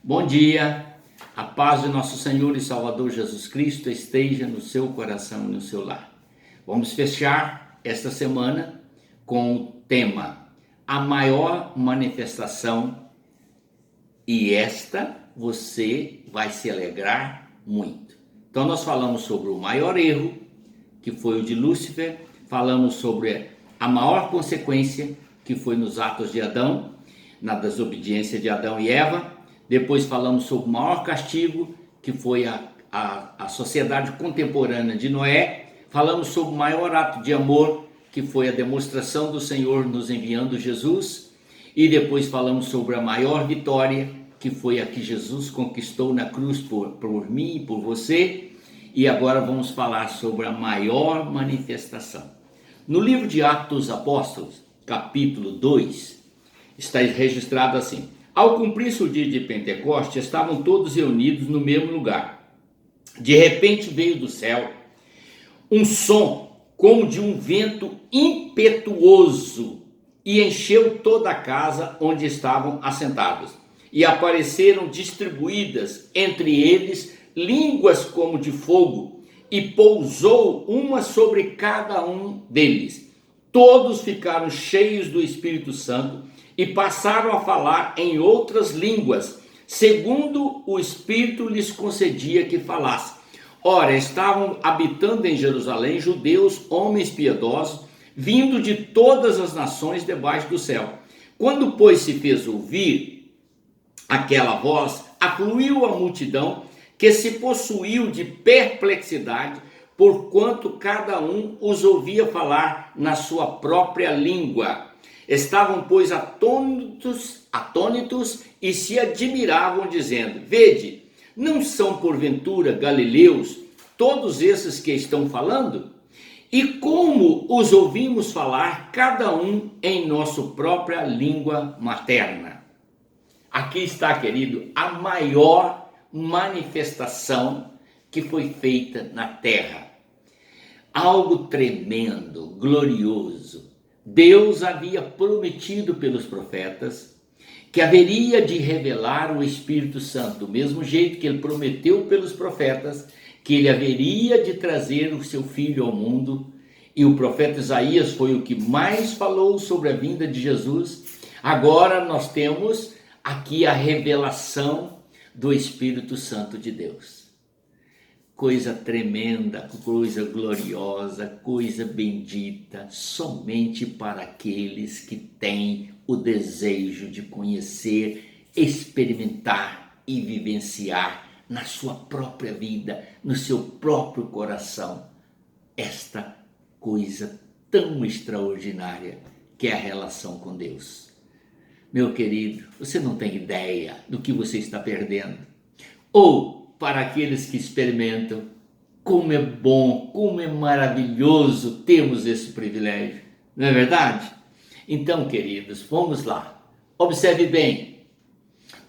Bom dia, a paz de nosso Senhor e Salvador Jesus Cristo esteja no seu coração e no seu lar. Vamos fechar esta semana com o tema A Maior Manifestação, e esta você vai se alegrar muito. Então nós falamos sobre o maior erro, que foi o de Lúcifer, falamos sobre a maior consequência, que foi nos atos de Adão, na desobediência de Adão e Eva. Depois falamos sobre o maior castigo, que foi a sociedade contemporânea de Noé. Falamos sobre o maior ato de amor, que foi a demonstração do Senhor nos enviando Jesus. E depois falamos sobre a maior vitória, que foi a que Jesus conquistou na cruz por mim e por você. E agora vamos falar sobre a maior manifestação. No livro de Atos dos Apóstolos, capítulo 2, está registrado assim: ao cumprir-se o dia de Pentecostes, estavam todos reunidos no mesmo lugar. De repente veio do céu um som como de um vento impetuoso e encheu toda a casa onde estavam assentados. E apareceram distribuídas entre eles línguas como de fogo, e pousou uma sobre cada um deles. Todos ficaram cheios do Espírito Santo e passaram a falar em outras línguas, segundo o Espírito lhes concedia que falassem. Ora, estavam habitando em Jerusalém judeus, homens piedosos, vindo de todas as nações debaixo do céu. Quando, pois, se fez ouvir aquela voz, afluiu a multidão, que se possuiu de perplexidade, porquanto cada um os ouvia falar na sua própria língua. Estavam, pois, atônitos e se admiravam, dizendo: vede, não são porventura galileus todos esses que estão falando? E como os ouvimos falar, cada um em nossa própria língua materna? Aqui está, querido, a maior manifestação que foi feita na terra. Algo tremendo, glorioso. Deus havia prometido pelos profetas que haveria de revelar o Espírito Santo, do mesmo jeito que ele prometeu pelos profetas que ele haveria de trazer o seu filho ao mundo. E o profeta Isaías foi o que mais falou sobre a vinda de Jesus. Agora nós temos aqui a revelação do Espírito Santo de Deus. Coisa tremenda, coisa gloriosa, coisa bendita, somente para aqueles que têm o desejo de conhecer, experimentar e vivenciar na sua própria vida, no seu próprio coração, esta coisa tão extraordinária que é a relação com Deus. Meu querido, você não tem ideia do que você está perdendo. Ou, para aqueles que experimentam, como é bom, como é maravilhoso termos esse privilégio. Não é verdade? Então, queridos, vamos lá. Observe bem.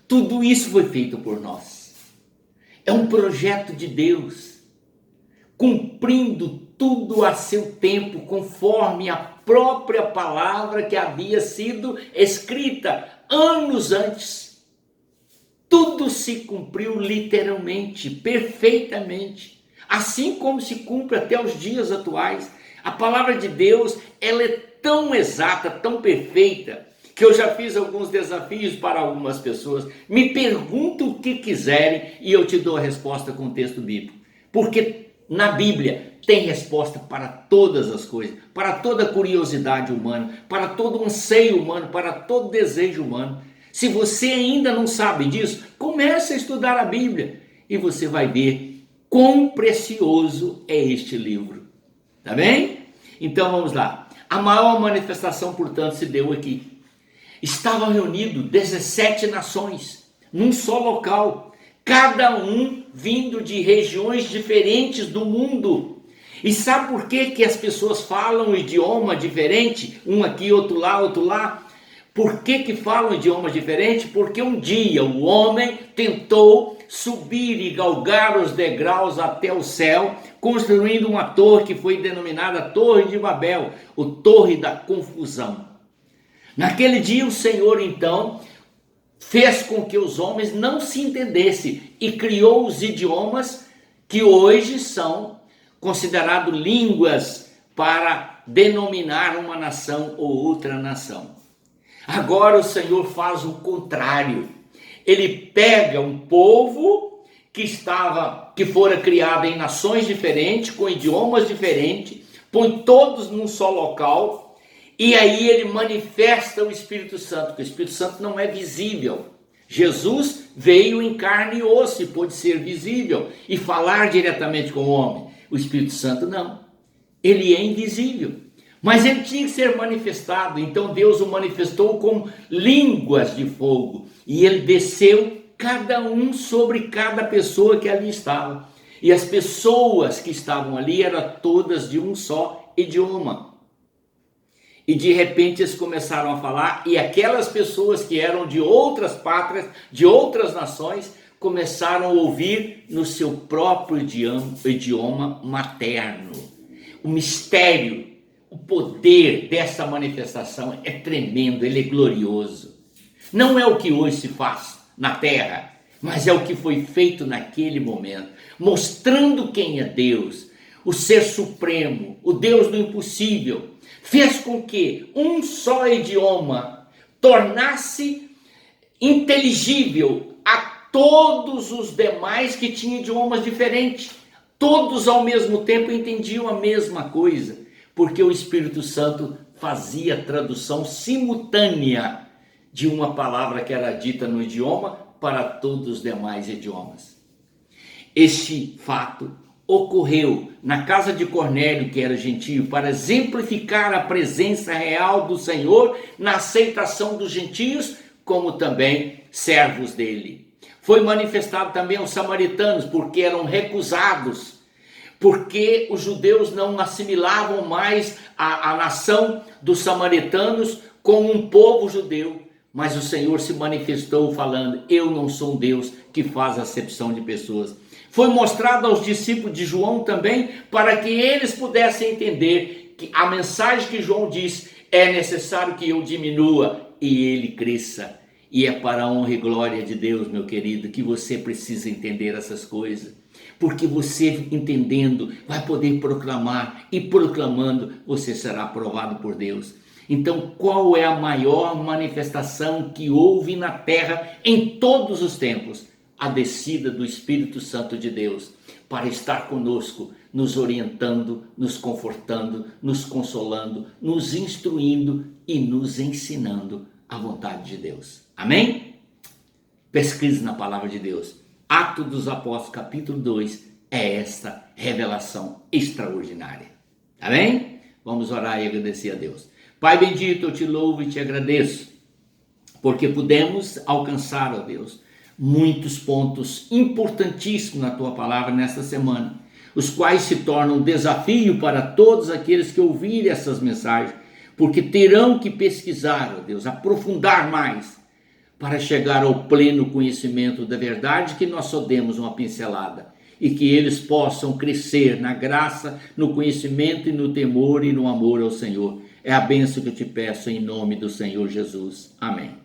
Tudo isso foi feito por nós. É um projeto de Deus, cumprindo tudo a seu tempo, conforme a própria palavra que havia sido escrita anos antes. Tudo se cumpriu literalmente, perfeitamente, assim como se cumpre até os dias atuais. A palavra de Deus, ela é tão exata, tão perfeita, que eu já fiz alguns desafios para algumas pessoas. Me perguntam o que quiserem e eu te dou a resposta com o texto bíblico, porque na Bíblia tem resposta para todas as coisas, para toda curiosidade humana, para todo anseio humano, para todo desejo humano. Se você ainda não sabe disso, comece a estudar a Bíblia e você vai ver quão precioso é este livro. Tá bem? Então vamos lá. A maior manifestação, portanto, se deu aqui. Estavam reunidos 17 nações num só local, cada um vindo de regiões diferentes do mundo. E sabe por que as pessoas falam um idioma diferente? Um aqui, outro lá, outro lá. Por que falam idiomas diferentes? Porque um dia o homem tentou subir e galgar os degraus até o céu, construindo uma torre que foi denominada Torre de Babel, o Torre da Confusão. Naquele dia o Senhor então fez com que os homens não se entendessem e criou os idiomas que hoje são considerados línguas para denominar uma nação ou outra nação. Agora o Senhor faz o contrário. Ele pega um povo que fora criado em nações diferentes, com idiomas diferentes, põe todos num só local, e aí ele manifesta o Espírito Santo, porque o Espírito Santo não é visível. Jesus veio em carne e osso e pôde ser visível e falar diretamente com o homem. O Espírito Santo não. Ele é invisível. Mas ele tinha que ser manifestado. Então Deus o manifestou como línguas de fogo. E ele desceu cada um sobre cada pessoa que ali estava. E as pessoas que estavam ali eram todas de um só idioma. E de repente eles começaram a falar, e aquelas pessoas que eram de outras pátrias, de outras nações, começaram a ouvir no seu próprio idioma materno. O mistério, o poder dessa manifestação é tremendo, ele é glorioso. Não é o que hoje se faz na terra, mas é o que foi feito naquele momento, mostrando quem é Deus, o ser supremo, o Deus do impossível. Fez com que um só idioma tornasse inteligível a todos os demais que tinham idiomas diferentes. Todos ao mesmo tempo entendiam a mesma coisa, porque o Espírito Santo fazia a tradução simultânea de uma palavra que era dita no idioma para todos os demais idiomas. Este fato ocorreu na casa de Cornélio, que era gentio, para exemplificar a presença real do Senhor na aceitação dos gentios, como também servos dele. Foi manifestado também aos samaritanos, porque eram recusados, porque os judeus não assimilavam mais a nação dos samaritanos como um povo judeu. Mas o Senhor se manifestou falando: eu não sou um Deus que faz acepção de pessoas. Foi mostrado aos discípulos de João também, para que eles pudessem entender que a mensagem que João diz: é necessário que eu diminua e ele cresça. E é para a honra e glória de Deus, meu querido, que você precisa entender essas coisas. Porque você, entendendo, vai poder proclamar, e proclamando, você será aprovado por Deus. Então, qual é a maior manifestação que houve na terra em todos os tempos? A descida do Espírito Santo de Deus para estar conosco, nos orientando, nos confortando, nos consolando, nos instruindo e nos ensinando a vontade de Deus. Amém? Pesquise na palavra de Deus. Atos dos Apóstolos, capítulo 2, é esta revelação extraordinária. Amém? Vamos orar e agradecer a Deus. Pai bendito, eu te louvo e te agradeço, porque pudemos alcançar, ó Deus, muitos pontos importantíssimos na tua palavra nesta semana, os quais se tornam desafio para todos aqueles que ouvirem essas mensagens, porque terão que pesquisar, ó Deus, aprofundar mais, para chegar ao pleno conhecimento da verdade, que nós só demos uma pincelada, e que eles possam crescer na graça, no conhecimento e no temor e no amor ao Senhor. É a bênção que eu te peço em nome do Senhor Jesus. Amém.